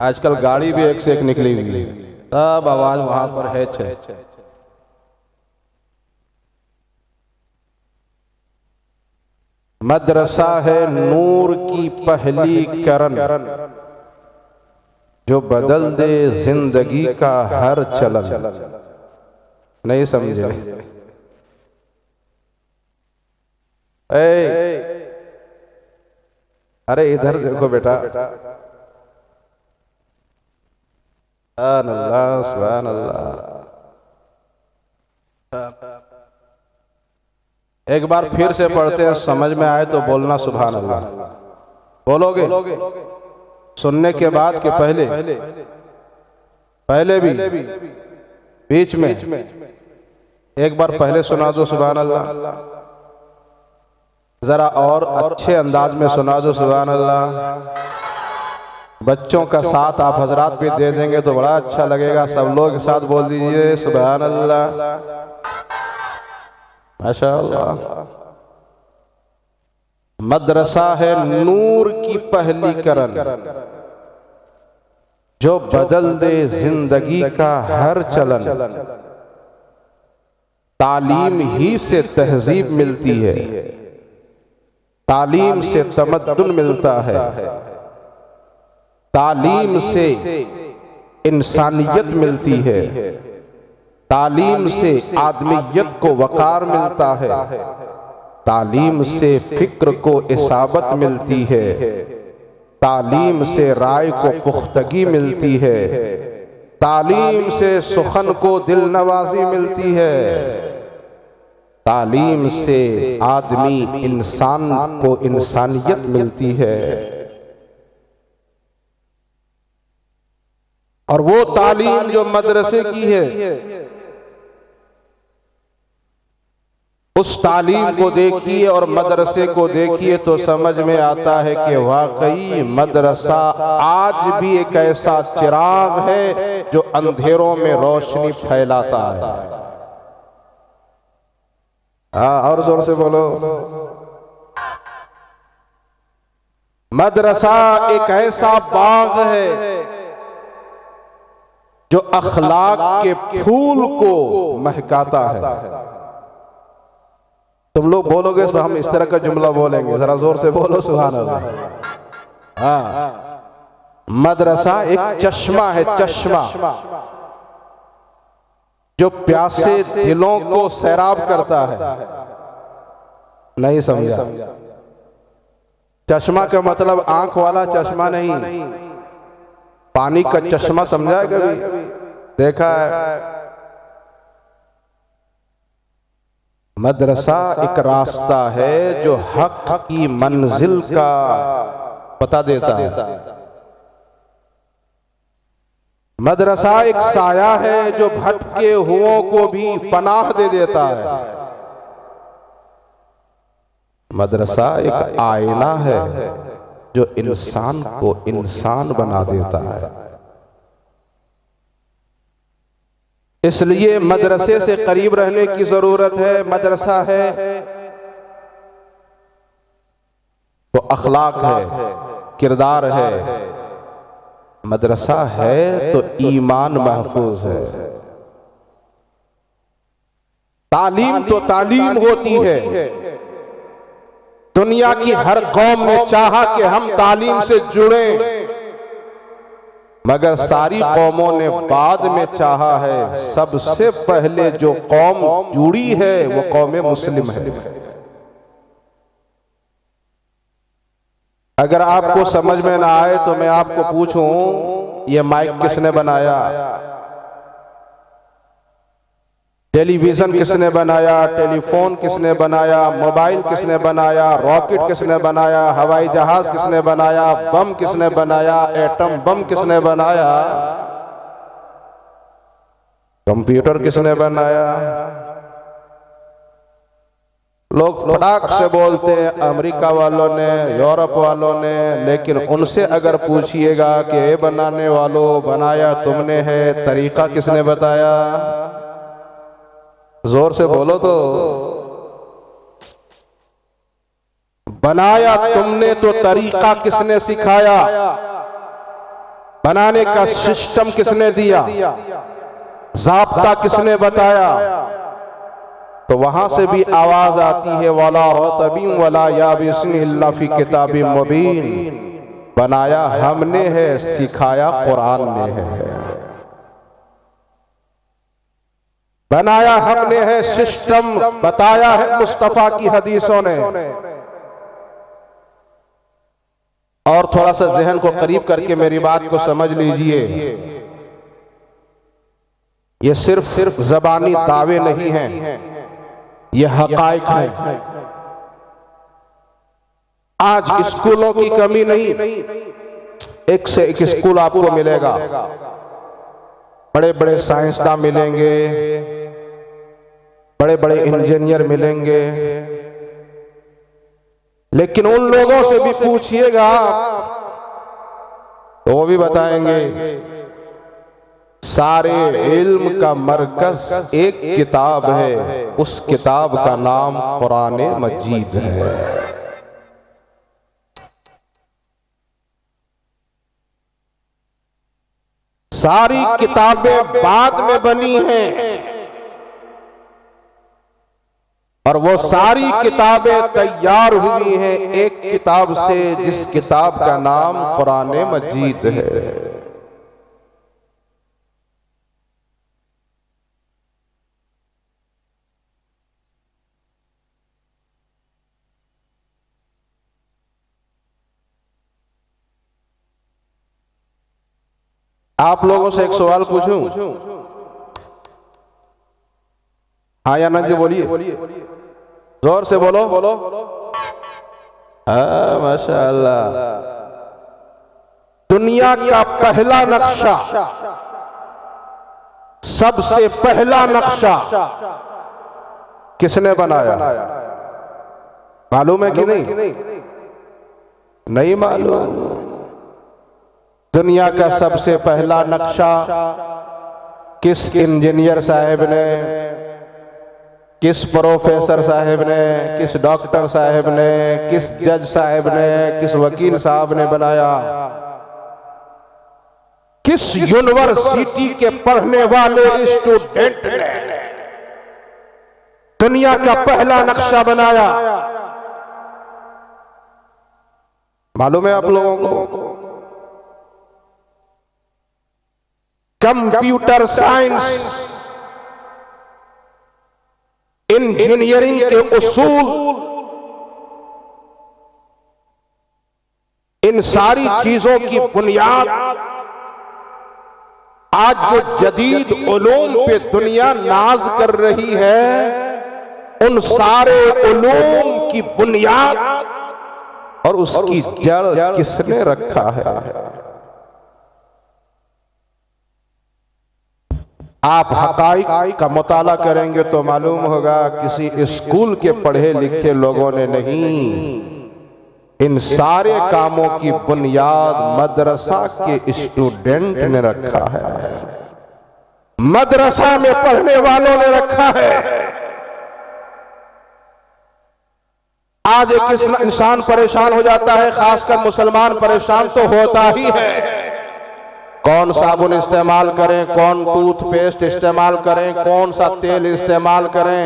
आजकल गाड़ी भी एक से एक निकली हुई है, सब आवाज वहां पर है। मदरसा है नूर की पहली किरण, जो बदल दे जिंदगी का हर चलन। नहीं समझे? अरे इधर देखो बेटा। सुभान अल्लाह, सुभान अल्लाह। एक बार फिर से पढ़ते हैं, समझ में आए तो बोलना सुभान अल्लाह। बोलोगे? सुनने के बाद के पहले भी बीच में एक बार पहले सुना दो सुभान अल्लाह, जरा और अच्छे अंदाज में सुना दो सुभान अल्लाह। बच्चों का साथ आप हजरात भी दे देंगे तो बड़ा अच्छा लगेगा। सब लोग एक साथ बोल दीजिए सुभान अल्लाह, माशाअल्लाह। मदरसा है नूर की पहली किरण, जो बदल दे जिंदगी का हर चलन। तालीम ही से तहजीब मिलती है, तालीम से तमद्दुन मिलता है, तालीम से इंसानियत मिलती है, तालीम से आदमियत को वकार मिलता है, तालीम से फिक्र को इसाबत मिलती है, तालीम से राय को पुख्तगी मिलती है, तालीम से सुखन को दिल नवाजी मिलती है, तालीम से आदमी इंसान को इंसानियत मिलती है। और वो तालीम जो मदरसे की है, उस तालीम को देखिए और मदरसे को देखिए तो समझ में आता है कि वाकई मदरसा आज भी एक ऐसा चिराग है जो अंधेरों में रोशनी फैलाता है। हाँ, और जोर से बोलो। मदरसा एक ऐसा बाग है जो अखलाक के फूल को महकाता है। तुम लोग बोलोगे तो हम इस तरह का जुमला बोलेंगे, जरा जोर से बोलो सुभान अल्लाह। हाँ, मदरसा एक चश्मा है, चश्मा जो प्यासे दिलों को सैराब करता है। नहीं समझा? चश्मा का मतलब आंख वाला चश्मा नहीं, पानी का चश्मा समझा है कभी? देखा है? मदरसा एक रास्ता है जो हक की मंजिल का पता देता है। मदरसा एक साया है जो भटके हुओं को भी पनाह दे देता है। मदरसा एक आईना है जो इंसान को इंसान बना देता है। इसलिए मदरसे से करीब रहने की जरूरत है। मदरसा है तो अखलाक है, किरदार है। मदरसा है तो ईमान महफूज है। तालीम तो तालीम होती है। दुनिया की हर कौम ने चाहा कि हम तालीम से जुड़ें, मगर सारी कौमों ने बाद में चाहा है। सबसे पहले जो कौम जुड़ी है वो कौम मुस्लिम है। अगर आपको समझ में ना आए तो मैं आपको पूछूं, ये माइक किसने बनाया? टेलीविजन किसने बनाया? टेलीफोन किसने बनाया? मोबाइल किसने बनाया? रॉकेट किसने बनाया? हवाई जहाज किसने बनाया? बम किसने बनाया? एटम बम किसने बनाया? कंप्यूटर किसने बनाया? लोग फटाक से बोलते हैं अमेरिका वालों ने, यूरोप वालों ने, लेकिन उनसे अगर पूछिएगा कि ये बनाने वालों, बनाया तुमने है, तरीका किसने बताया? जोर से बोलो तो। बनाया तुमने तो तरीका किसने सिखाया? बनाने का सिस्टम किसने दिया, ज़ाब्ता किसने बताया? तो वहां से भी आवाज आती है वला रतबीन वला याबिसिन इल्ला फी किताबिम मुबीन। बनाया हमने है, सिखाया कुरान ने है। बनाया हमने है, सिस्टम बताया है मुस्तफा की हदीसों ने। और थोड़ा सा जहन को करीब करके मेरी बात को समझ लीजिए, ये सिर्फ ज़बानी दावे नहीं हैं, ये हक़ाइक़ हैं। आज स्कूलों की कमी नहीं, एक से एक स्कूल आपको मिलेगा, बड़े बड़े साइंसदान मिलेंगे, बड़े बड़े इंजीनियर मिलेंगे, लेकिन उन लोगों से भी पूछिएगा तो वो भी बताएंगे सारे इल्म का मरकज एक किताब है, उस किताब का नाम कुरान मजीद है। सारी किताबें बाद में बनी हैं और वो सारी किताबें तैयार हुई हैं एक किताब से, जिस किताब का नाम कुरान मजीद है। आप लोगों से एक सवाल पूछूं? हाँ या ना जी बोलिए, जोर से बोलो। हाँ माशाअल्लाह। दुनिया का पहला नक्शा, सबसे पहला नक्शा किसने बनाया? मालूम है कि नहीं? नहीं मालूम। दुनिया का सबसे पहला नक्शा किस इंजीनियर साहब ने, किस प्रोफेसर साहब ने, किस डॉक्टर साहब ने, किस जज साहब ने, किस वकील साहब ने बनाया? किस यूनिवर्सिटी के पढ़ने वाले स्टूडेंट ने दुनिया का पहला नक्शा बनाया? मालूम है आप लोगों को? कंप्यूटर साइंस, इंजीनियरिंग के उसूल, इन सारी चीजों की बुनियाद आज जो जदीद उलूम पे दुनिया नाज कर रही है, उन सारे उलूम की बुनियाद और उसकी जड़ किसने रखा है? आप हक़ाइक़ का मुताला करेंगे तो मालूम होगा किसी स्कूल के पढ़े लिखे लोगों ने नहीं, इन सारे कामों की बुनियाद मदरसा के स्टूडेंट ने रखा है, मदरसा में पढ़ने वालों ने रखा है। आज एक इंसान परेशान हो जाता है, खासकर मुसलमान परेशान तो होता ही है। कौन साबुन इस्तेमाल करें, कौन टूथपेस्ट इस्तेमाल करें, कौन सा तेल इस्तेमाल करें।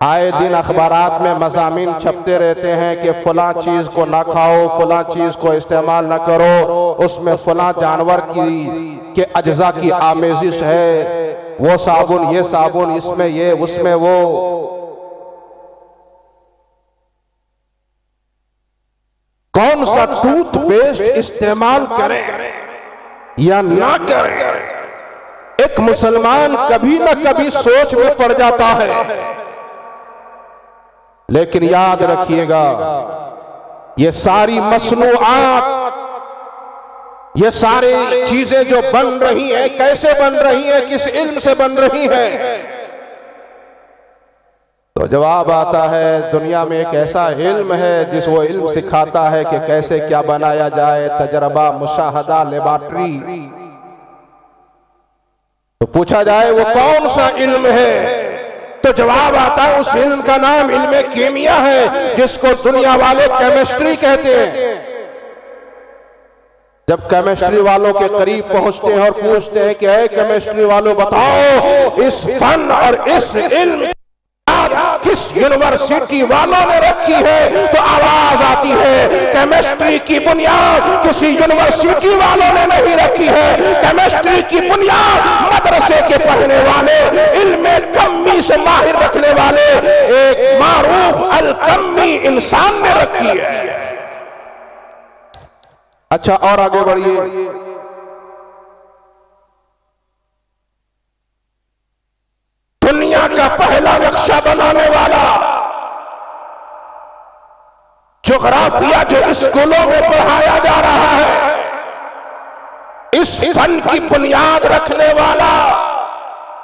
आए दिन अखबारात में मज़ामीन छपते रहते हैं कि फला चीज को ना खाओ, फला चीज को इस्तेमाल ना करो, उसमें फला जानवर के अज्जा की आमेजिश है, वो साबुन ये साबुन, इसमें ये उसमें वो। कौन सा टूथपेस्ट इस्तेमाल करें या ना करें, एक मुसलमान कभी ना कभी सोच में पड़ जाता है। लेकिन याद रखिएगा, ये सारी मसनूआत, ये सारी चीजें जो बन रही हैं, कैसे बन रही हैं, किस इल्म से बन रही हैं? तो जवाब आता है, दुनिया में एक ऐसा इल्म है जिस वो इल्म सिखाता है कि कैसे क्या बनाया जाए, तजर्बा, मुशाहदा, लेबॉर्ट्री। तो पूछा जाए वो कौन सा इल्म है, तो जवाब आता है उस इल्म का नाम इल्म कीमिया है, जिसको दुनिया वाले केमिस्ट्री कहते हैं। जब केमिस्ट्री वालों के करीब पहुंचते हैं और पूछते हैं कि ऐ केमिस्ट्री वालों बताओ इस फन और इस इल्म किस यूनिवर्सिटी वालों ने रखी है, तो आवाज आती है केमिस्ट्री की बुनियाद किसी यूनिवर्सिटी वालों ने नहीं रखी है, केमिस्ट्री की बुनियाद मदरसे के पढ़ने वाले, इल्म कम्मी से माहिर रखने वाले एक मारूफ अल कम्मी इंसान ने रखी है। अच्छा, और आगे बढ़िए। दुनिया का पहला नक्शा बनाने वाला ज्योग्राफिया जो स्कूलों में पढ़ाया जा रहा है, इस फन की बुनियाद रखने वाला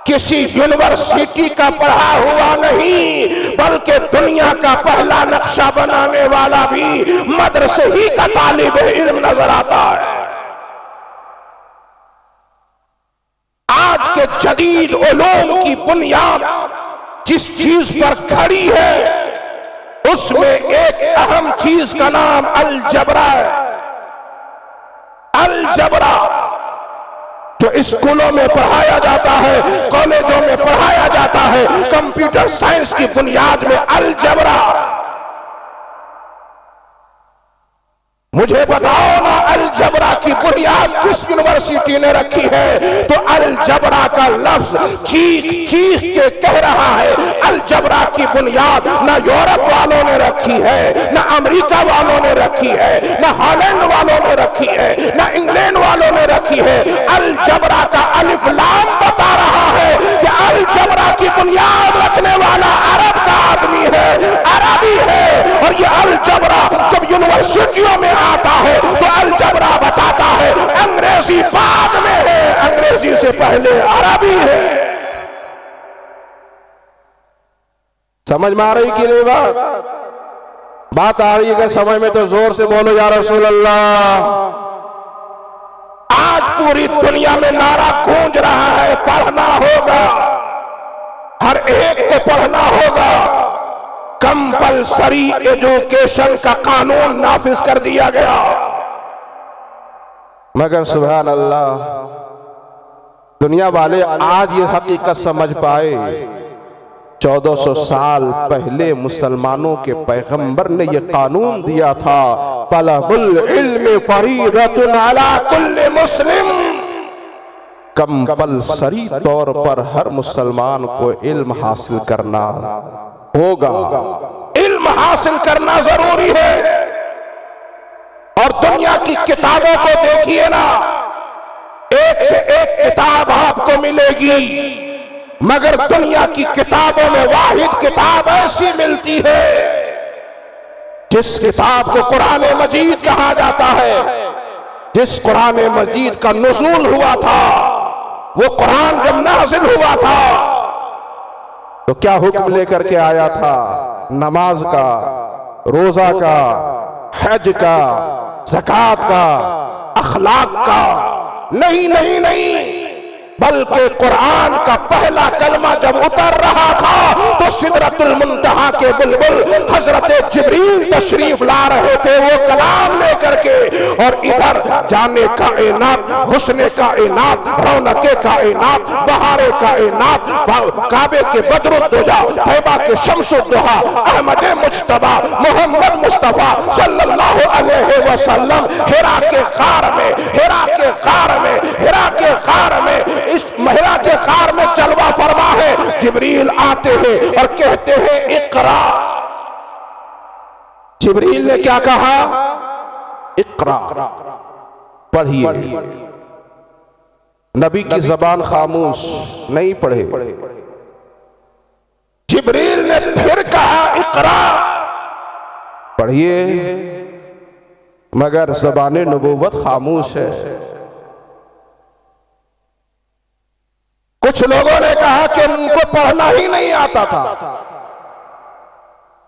किसी यूनिवर्सिटी का पढ़ा हुआ नहीं, बल्कि दुनिया का पहला नक्शा बनाने वाला भी मदरसे ही का तालिब इल्म नजर आता है। आज के जदीद उलूम की बुनियाद जिस चीज पर खड़ी है, उसमें एक अहम चीज का नाम अलजबरा है। अलजबरा जो स्कूलों में पढ़ाया जाता है, कॉलेजों में पढ़ाया जाता है, कंप्यूटर साइंस की बुनियाद में अलजबरा। मुझे बताओ ना, अलजबरा की बुनियाद किस यूनिवर्सिटी ने रखी है? तो अलजबरा का लफ्ज चीख चीख के कह रहा है, अलजबरा की बुनियाद ना यूरोप वालों ने रखी है, ना अमेरिका वालों ने रखी है, ना हॉलैंड वालों ने रखी है, ना इंग्लैंड वालों ने रखी है। अलजबरा का अलिफ लाम बता रहा है कि अलजबरा की बुनियाद रखने वाला अरब का आदमी है, अरबी है। और ये अलजबरा जब यूनिवर्सिटियों में आता है तो अलजबरा बताता है अंग्रेजी बाद में है, अंग्रेजी से पहले अरबी है। समझ में आ रही कि नहीं बात आ रही है? अगर समझ में तो जोर से बोलो या रसूल अल्लाह। आज पूरी दुनिया में नारा गूंज रहा है, पढ़ना होगा, हर एक को पढ़ना होगा। कंपल्सरी एजुकेशन का कानून नाफिज कर दिया गया। मगर सुभान अल्लाह, दुनिया वाले आज ये हकीकत समझ पाए, 1400 साल पहले मुसलमानों के पैगंबर ने यह कानून दिया था, तलबुल इल्म फरीदतुन अला कुल्li मुस्लिम। कंपल्सरी तौर पर हर मुसलमान को इल्म हासिल करना होगा, इल्म हासिल करना जरूरी है। और दुनिया की किताबों को देखिए ना, एक से एक किताब आपको मिलेगी, मगर दुनिया की किताबों में वाहिद किताब ऐसी मिलती है जिस किताब को कुरान मजीद कहा जाता है। जिस कुरान मजीद का नुज़ूल हुआ था, वो कुरान जब नाज़िल हुआ था तो क्या हुक्म लेकर के आया था? नमाज का, रोजा का, हज का, ज़कात का, अखलाक का? नहीं नहीं नहीं, बल्कि कुरान का पहला कलमा जब उतर रहा था तो सिदरतुल मुंतहा के बुलबुल हजरत जिब्रील तशरीफ ला रहे थे, वो कलाम लेकर के। और इधर जाने कायनात, हुस्ने कायनात, रौनके कायनात, बहारे कायनात, काबे के बदरुद्दुजा, तैबा के शम्सुद्दुहा, अहमद मुज्तबा मोहम्मद मुस्तफा सल्लल्लाहु अलैहि वसल्लम हिरा के गार में, हिरा के गार में, हिरा के गार में, इस महिला के कार में चलवा फरमा है। जिब्रील आते हैं और कहते हैं इकरा। जिब्रील ने क्या कहा? इकरा, पढ़िए। नबी की जबान खामोश, नहीं पढ़े। जिब्रील ने फिर कहा इकरा, पढ़िए, मगर ज़बान नबूवत खामोश है। कुछ लोगों ने कहा कि उनको पढ़ना ही नहीं आता था।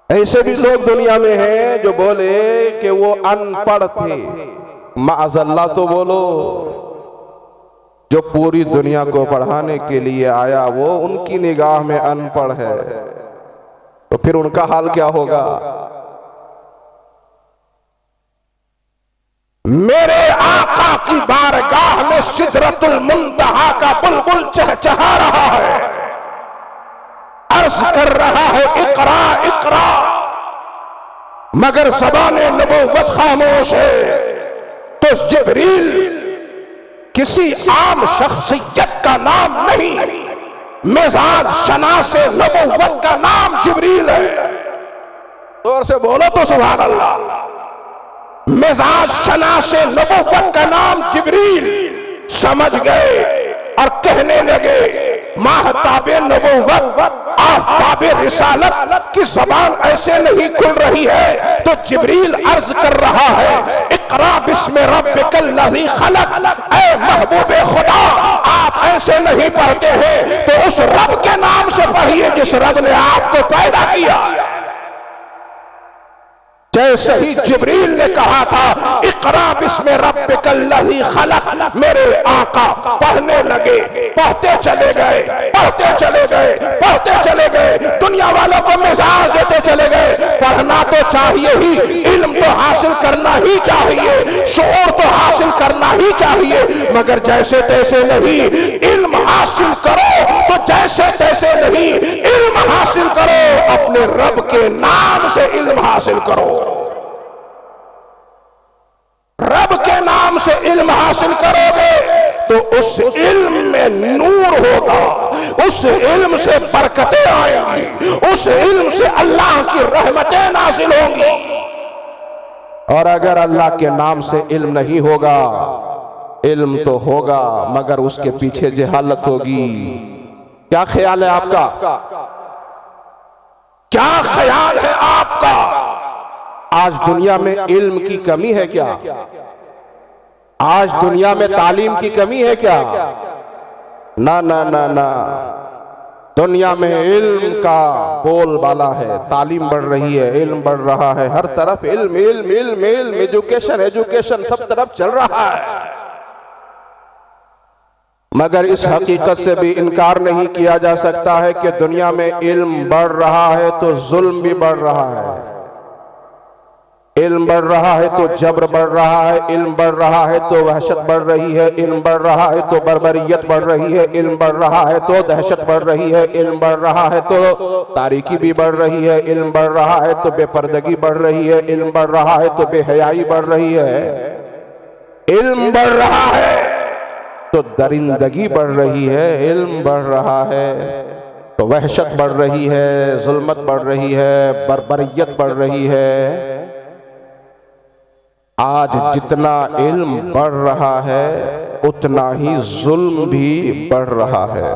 ऐसे भी लोग दुनिया में हैं जो बोले कि वो अनपढ़ थे। माअज़ल्लाह तो बोलो, जो पूरी दुनिया को पढ़ाने के लिए आया वो उनकी निगाह में अनपढ़ है, तो फिर उनका हाल क्या होगा? मेरे आका की बारगाह में सिदरतुल मुंतहा का बुलबुल चहचहा रहा है, अर्ज कर रहा है इकरा इकरा, मगर ज़बाने नबुव्वत खामोश है। तो जिब्रील किसी आम शख्सियत का नाम नहीं, मिजाज शनासे नबुव्वत का नाम जिब्रील है। जोर से बोलो तो सुभान अल्लाह। मिजाज शनासे नबुव्वत का नाम जिब्रील। समझ गए और कहने लगे माहताबे नबुव्वत आफताबे रिसालत की ज़बान ऐसे नहीं खुल रही है, तो जिब्रील अर्ज कर रहा है इक़रा बिस्मि रब्बिकल लज़ी खलक़। ऐ महबूबे खुदा, आप ऐसे नहीं पढ़ते हैं तो उस रब के नाम से पढ़िए जिस रब ने आपको पैदा किया। जैसे ही जिब्रील ने कहा था इक़रा बिस्मि रब्बिकल लज़ी खलक़, मेरे आका पढ़ने लगे, पढ़ते चले गए, पढ़ते चले गए, पढ़ते चले गए, दुनिया वालों को मिजाज देते चले गए। पढ़ना तो चाहिए ही, इल्म तो हासिल करना ही चाहिए, शऊर तो हासिल करना ही चाहिए, मगर जैसे तैसे नहीं। इल्म हासिल करो तो जैसे तैसे नहीं, इल्म हासिल करो अपने रब के नाम से इल्म हासिल करो। रब के नाम से इल्म हासिल करोगे तो उस इल्म में नूर होगा, उस इल्म से बरकतें आएंगी, उस इल्म से अल्लाह की रहमतें नाज़िल होंगी। और अगर अल्लाह के नाम से इल्म नहीं होगा, इल्म तो होगा मगर उसके पीछे जहालत होगी। क्या ख्याल है आपका? क्या ख्याल है आपका? आज दुनिया में इल्म की कमी है क्या? आज दुनिया में तालीम की कमी है क्या? ना ना ना ना, दुनिया में इल्म का बोलबाला है, तालीम बढ़ रही है, इल्म बढ़ रहा है, हर तरफ इल्म इल्म इल्म इल्म, एजुकेशन एजुकेशन, सब तरफ चल रहा है। मगर इस हकीकत से भी इनकार नहीं किया जा सकता है कि दुनिया में इल्म बढ़ रहा है तो जुल्म भी बढ़ रहा है। इल्म बढ़ रहा है तो जबर बढ़ रहा है, इल्म बढ़ रहा है तो वहशत बढ़ रही है, इल्म बढ़ रहा है तो बर्बरियत बढ़ रही है, इल्म बढ़ रहा है तो दहशत बढ़ रही है, इल्म बढ़ रहा है तो तारीकी भी बढ़ रही है, इल्म बढ़ रहा है तो बेपर्दगी बढ़ रही है, इल्म बढ़ रहा है तो बेहयाई बढ़ रही है, इल्म बढ़ रहा है तो दरिंदगी बढ़ रही है, इल्म बढ़ रहा है तो वहशत बढ़ रही है, जुल्मत बढ़ रही है, बर्बरियत बढ़ रही है। आज जितना इल्म बढ़ रहा है उतना ही जुल्म भी बढ़ रहा है।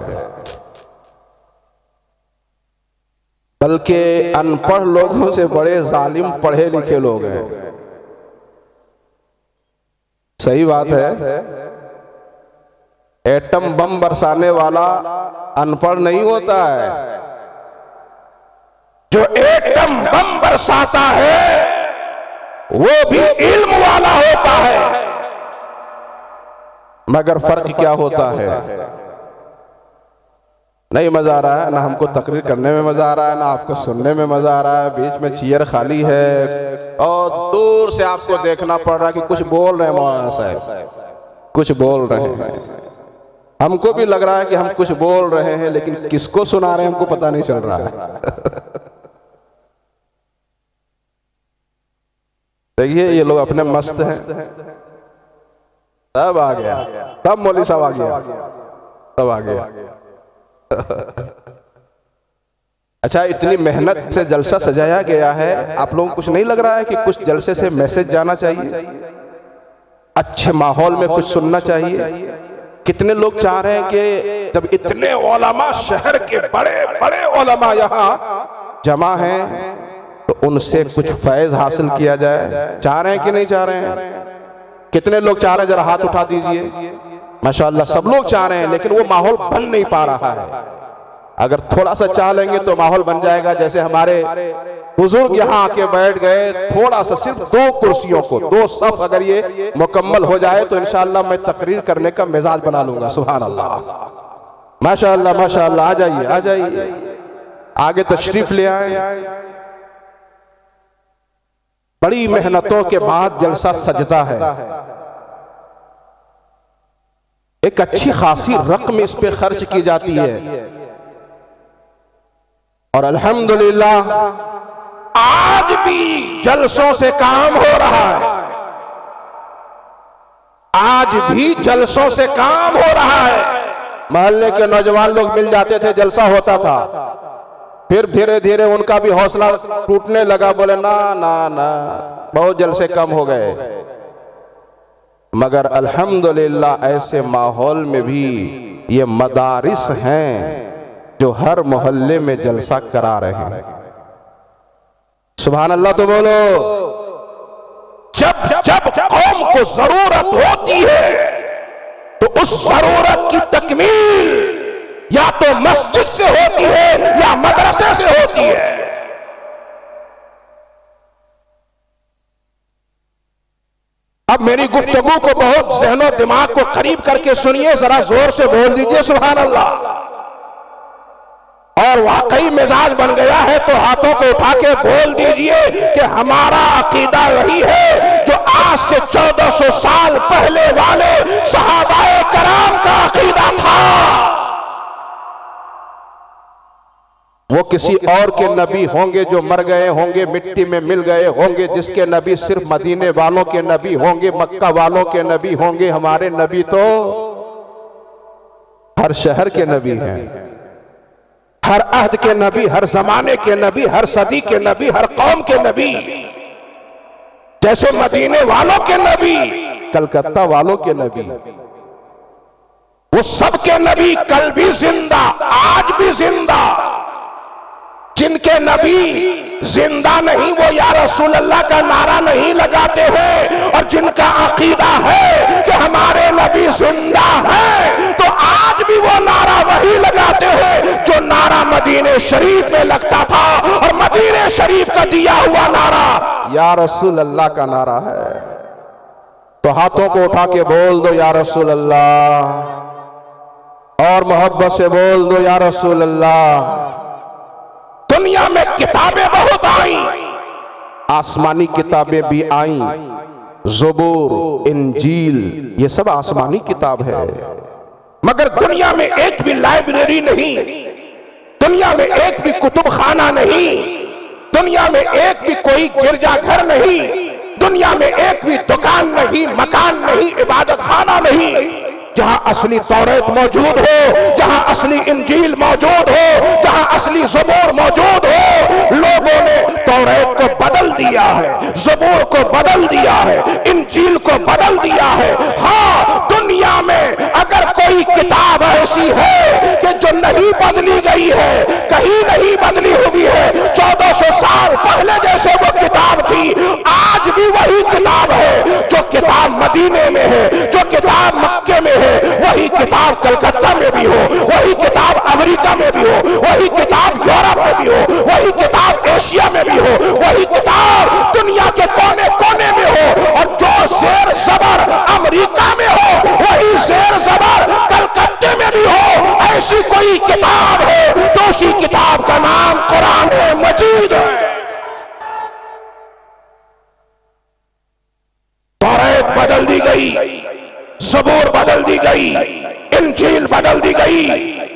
बल्कि अनपढ़ लोगों से बड़े जालिम पढ़े लिखे लोग हैं। सही बात है। एटम बम बरसाने वाला अनपढ़ नहीं होता है, जो एटम बम बरसाता है वो भी इल्म वाला होता है। मगर फर्क क्या होता है? नहीं मजा आ रहा है ना, हमको तकरीर करने में मजा आ रहा है ना आपको सुनने में मजा आ रहा है, बीच में चेयर खाली है और दूर से आपको देखना पड़ रहा है कि कुछ बोल रहे हैं मौलाना साहब, कुछ बोल रहे हैं। हमको भी लग रहा है कि हम कुछ बोल रहे हैं, लेकिन किसको सुना रहे हैं हमको पता नहीं चल रहा है। देखिए ये लोग अपने मस्त हैं, तब आ गया, तब मौलवी साहब आ गया, तब आ गया। अच्छा, इतनी मेहनत से जलसा सजाया गया है, आप लोगों को कुछ नहीं लग रहा है कि कुछ जलसे से मैसेज जाना चाहिए, अच्छे माहौल में कुछ सुनना चाहिए? कितने लोग चाह रहे हैं कि जब इतने उलमा, शहर के बड़े बड़े उलमा यहाँ जमा हैं तो उनसे कुछ फैज हासिल किया जाए। चाह रहे हैं कि नहीं चाह रहे हैं? कितने लोग चाह रहे हैं? जरा हाथ उठा दीजिए। माशाअल्लाह सब लोग चाह रहे हैं, लेकिन वो माहौल बन नहीं पा रहा है। अगर थोड़ा सा चाह लेंगे तो माहौल बन जाएगा। जैसे हमारे बुजुर्ग यहाँ आके बैठ गए, थोड़ा सा सिर्फ 2 कुर्सियों को, 2 सफ अगर ये मुकम्मल हो जाए तो इंशाअल्लाह मैं तकरीर करने का मिजाज बना लूंगा। सुभान अल्लाह, माशाअल्लाह माशाअल्लाह। आ जाइए आ जाइए, आगे तशरीफ ले आए। बड़ी मेहनतों के बाद जलसा सजता है। एक अच्छी खासी रकम इस पे खर्च की जाती है। और अल्हम्दुलिल्लाह आज भी जलसों से काम हो रहा है, आज भी जलसों से काम हो रहा है। मोहल्ले के नौजवान लोग मिल जाते थे, जलसा होता था, फिर धीरे धीरे उनका भी हौसला टूटने लगा, बोले ना ना ना बहुत जलसे कम हो गए। मगर अल्हम्दुलिल्लाह ऐसे माहौल में भी ये मदारिस हैं जो हर मोहल्ले में जलसा करा रहे हैं। सुभान अल्लाह तो बोलो। जब जब कौम को जरूरत होती है तो उस जरूरत की तकमील या तो मस्जिद से होती है या मदरसे से होती है। अब मेरी गुफ्तगू को बहुत ज़हनो दिमाग को करीब करके सुनिए, जरा जोर से बोल दीजिए सुभान अल्लाह। और वाकई मिजाज बन गया है तो हाथों को उठा के बोल दीजिए कि हमारा अकीदा वही है जो आज से 1400 साल पहले वाले सहाबाए कराम का अकीदा था। वो किसी और के नबी होंगे जो मर गए होंगे, मिट्टी में मिल गए होंगे, जिसके नबी सिर्फ मदीने वालों के नबी होंगे, मक्का वालों के नबी होंगे। हमारे नबी तो हर शहर के नबी हैं, हर अहद के नबी, हर जमाने के नबी, हर सदी के नबी, हर कौम के नबी। जैसे मदीने वालों के नबी, कलकत्ता वालों के नबी, वो सब के नबी कल भी जिंदा, आज भी जिंदा। जिनके नबी जिंदा नहीं वो या रसूल अल्लाह का नारा नहीं लगाते हैं, और जिनका अकीदा है कि हमारे नबी जिंदा है तो आज भी वो नारा वही लगाते हैं जो नारा मदीने शरीफ में लगता था, और मदीने शरीफ का दिया हुआ नारा या रसूल अल्लाह का नारा है। तो हाथों को उठा के बोल दो या रसूल अल्लाह, और मोहब्बत से बोल दो या रसूल अल्लाह। दुनिया में किताबें बहुत आई, आसमानी किताबें भी आई, ज़बूर, इंजील, ये सब आसमानी किताब है। मगर दुनिया में एक भी लाइब्रेरी नहीं, दुनिया में एक भी कुतुब खाना नहीं, दुनिया में एक भी कोई गिरजाघर नहीं, दुनिया में एक भी दुकान नहीं, मकान नहीं, इबादत खाना नहीं जहां असली तौरात मौजूद हो, जहां असली इंजील मौजूद हो, जहां असली ज़बूर मौजूद हो। लोगों ने तौरात को बदल दिया है, ज़बूर को बदल दिया है, इंजील को बदल दिया है। हाँ, दुनिया में अगर कोई किताब ऐसी है कि जो नहीं बदली गई है, कहीं नहीं बदली हुई है, 1400 साल पहले जैसे वो किताब थी, आज भी वही किताब है। जो किताब मदीने में है, जो किताब मक्के में है, वही किताब कलकत्ता में भी हो, वही किताब अमेरिका में भी हो, वही किताब यूरोप में भी हो, वही किताब एशिया में भी हो, वही किताब दुनिया के कोने कोने में हो। और जो शेर ज़बर अमेरिका में हो, वही शेर ज़बर कलकत्ते में भी हो। ऐसी कोई किताब है तो उसी किताब का नाम कुरान मजीद है। तौरात बदल दी गई, ज़बूर बदल दी गई, इंजील बदल दी गई,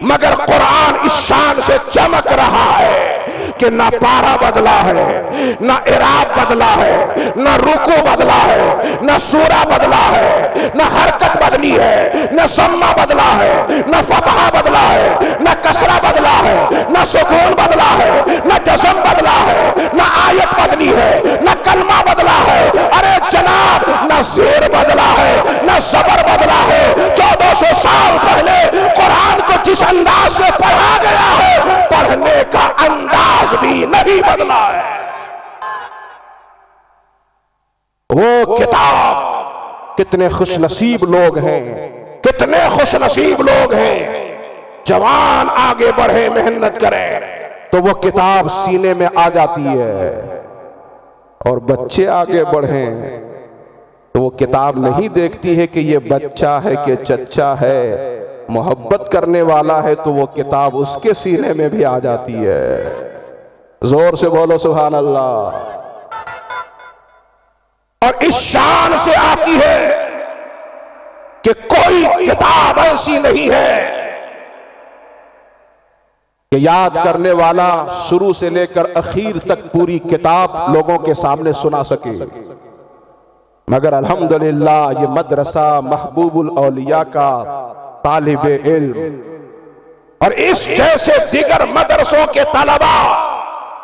मगर कुरान इस शान से चमक रहा है कि ना पारा बदला है, ना इराब बदला है, ना रुकू बदला है, ना सूरा बदला है, ना हरकत बदली है, ना सम्मा बदला है, ना फतहा बदला है, ना कसरा बदला है, ना सुकून बदला है, ना जज़म बदला है, ना आयत बदली है, ना कलमा बदला है। अरे जनाब, ना ज़ेर बदला है, ना ज़बर बदला है। 1400 साल पहले कुरान को जिस अंदाज से पढ़ा गया है, पढ़ने का अंदाज भी नहीं बदला है। वो किताब, कितने खुशनसीब लोग हैं, कितने खुशनसीब लोग हैं। जवान आगे बढ़े, मेहनत करें तो वो किताब सीने में आ जाती है, और बच्चे आगे बढ़े तो वो किताब नहीं देखती है कि ये बच्चा है कि चच्चा है। मोहब्बत करने वाला है तो वो किताब उसके सीने में भी आ जाती है। जोर से बोलो सुभान अल्लाह। और इस शान से आती है कि कोई किताब ऐसी नहीं है कि याद करने वाला शुरू से लेकर आखिर तक पूरी किताब लोगों के सामने सुना सके। मगर अल्हम्दुलिल्लाह ये मदरसा महबूबुल औलिया का तालिबे इल्म और इस जैसे दिगर मदरसों के तलबा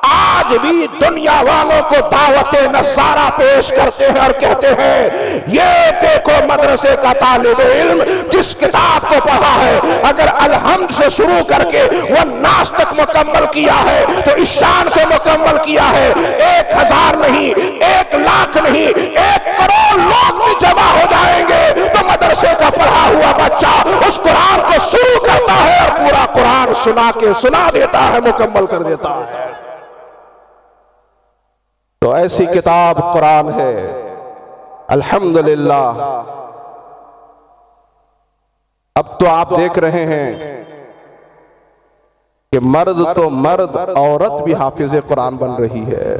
आज भी दुनिया वालों को दावते नसारा पेश करते हैं और कहते हैं ये देखो मदरसे का तालिब इल्म जिस किताब को पढ़ा है, अगर अलहम्द से शुरू करके वह नास तक मुकम्मल किया है तो इस शान से मुकम्मल किया है। 1000 नहीं, 1 लाख नहीं, 1 करोड़ लोग भी जमा हो जाएंगे तो मदरसे का पढ़ा हुआ बच्चा उस कुरान को शुरू करता है और पूरा कुरान सुना देता है, मुकम्मल कर देता है। तो ऐसी किताब कुरान है अल्हम्दुलिल्लाह। अब तो आप देख रहे हैं कि मर्द तो मर्द, औरत भी हाफिज़े कुरान बन रही है।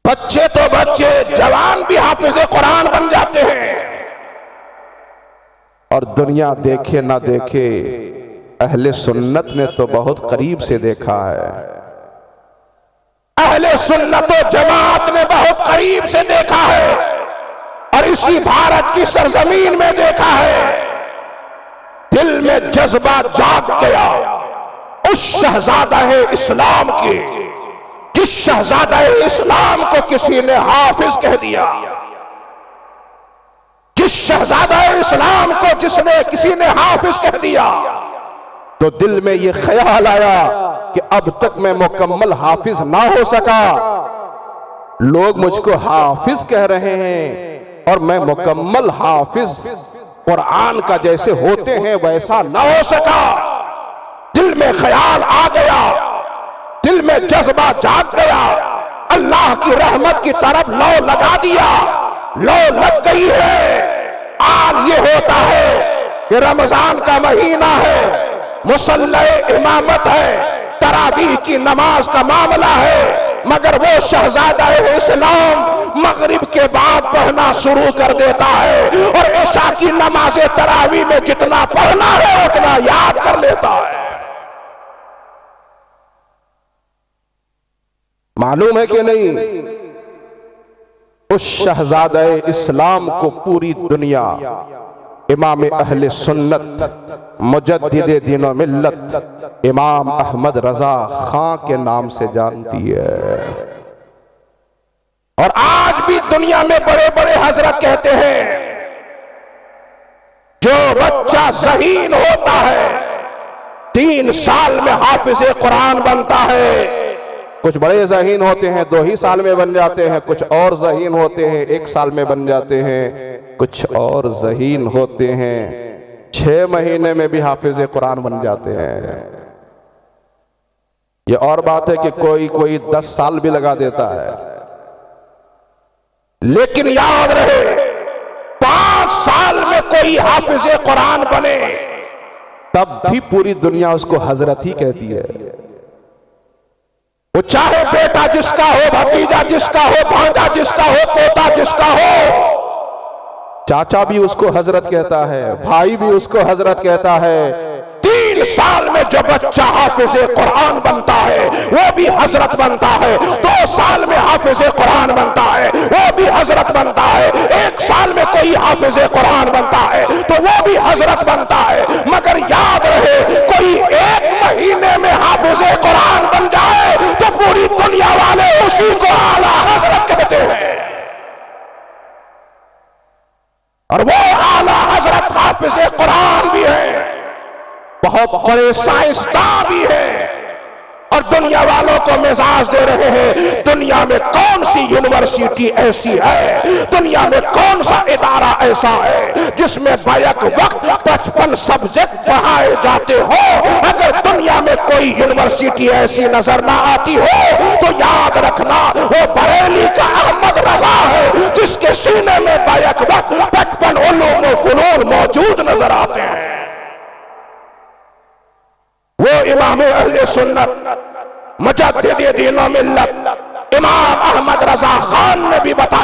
बच्चे तो बच्चे, जवान भी हाफिज़े कुरान बन जाते हैं। और दुनिया देखे ना देखे, अहले सुन्नत ने तो बहुत करीब से देखा है। अहले सुन्नत व जमात ने बहुत करीब से देखा है और इसी भारत की सरजमीन में देखा है। दिल में जज्बा जाग गया उस शहजादा इस्लाम की, जिस शहजादा इस्लाम को किसी ने हाफिज कह दिया, जिस शहजादा इस्लाम को जिसने किसी ने हाफिज कह दिया, तो दिल में यह ख्याल आया कि अब तक मैं मुकम्मल हाफिज ना हो सका, लोग मुझको हाफिज कह रहे हैं और मैं मुकम्मल हाफिज कुरान का जैसे होते हैं वैसा ना हो सका। दिल में ख्याल आ गया, दिल में जज्बा जाग गया, अल्लाह की रहमत की तरफ लौ लगा दिया, लौ लग गई है। आज ये होता है कि रमजान का महीना है, मुसल्ले इमामत है, तरावीह की नमाज का मामला है, मगर वो शहजादा इस्लाम मगरिब के बाद पढ़ना शुरू कर देता है और इशा की नमाज तरावीह में जितना पढ़ना है उतना याद कर लेता है। मालूम है कि नहीं, उस शहजादा इस्लाम को पूरी दुनिया इमाम अहले सुन्नत मुजद्दिदे दीन व मिल्लत इमाम अहमद रजा खां के नाम से जानती है। और आज भी दुनिया में बड़े बड़े हजरत कहते हैं जो बच्चा ज़हीन होता है 3 साल में हाफिज़े कुरान बनता है। कुछ बड़े ज़हीन होते हैं 2 ही साल में बन जाते हैं, कुछ और ज़हीन होते हैं 1 साल में बन जाते हैं, कुछ और ज़हीन होते हैं 6 महीने में भी हाफिज़े कुरान बन जाते हैं। ये और बात है कि कोई 10 साल भी लगा देता है, लेकिन याद रहे 5 साल में कोई हाफिज़े कुरान बने तब भी पूरी दुनिया उसको हजरत ही कहती है। वो चाहे बेटा जिसका हो, भतीजा जिसका हो, भांजा जिसका हो, पोता जिसका हो, चाचा भी उसको हजरत कहता है, भाई भी उसको हजरत कहता है। 3 साल में जो बच्चा हाफिज़े कुरान बनता है वो भी हजरत बनता है, 2 साल में हाफिज़े कुरान बनता है वो भी हजरत बनता है, 1 साल में कोई हाफिज़े कुरान बनता है तो वो भी हजरत बनता है। मगर याद रहे कोई 1 महीने में हाफिज़े कुरान बन जाए तो पूरी दुनिया वाले उसी को आला हजरत कहते हैं। और वो आला हजरत हाफिज़े कुरान भी है, बहुत बड़े साइंसदान भी है और दुनिया वालों को मिजाज दे रहे हैं। दुनिया में कौन सी यूनिवर्सिटी ऐसी है, दुनिया में कौन सा इदारा ऐसा है जिसमें बैक वक्त 55 सब्जेक्ट पढ़ाए जाते हो। अगर दुनिया में कोई यूनिवर्सिटी ऐसी नजर ना आती हो तो याद रखना वो बरेली का अहमद रजा है जिसके सीने में बैक वक्त 55 उलूम व फुनून मौजूद नजर आते हैं। वो इमाम अहले सुन्नत मुजद्दिद दीन व मिल्लत इमाम अहमद रजा खान ने भी बताया।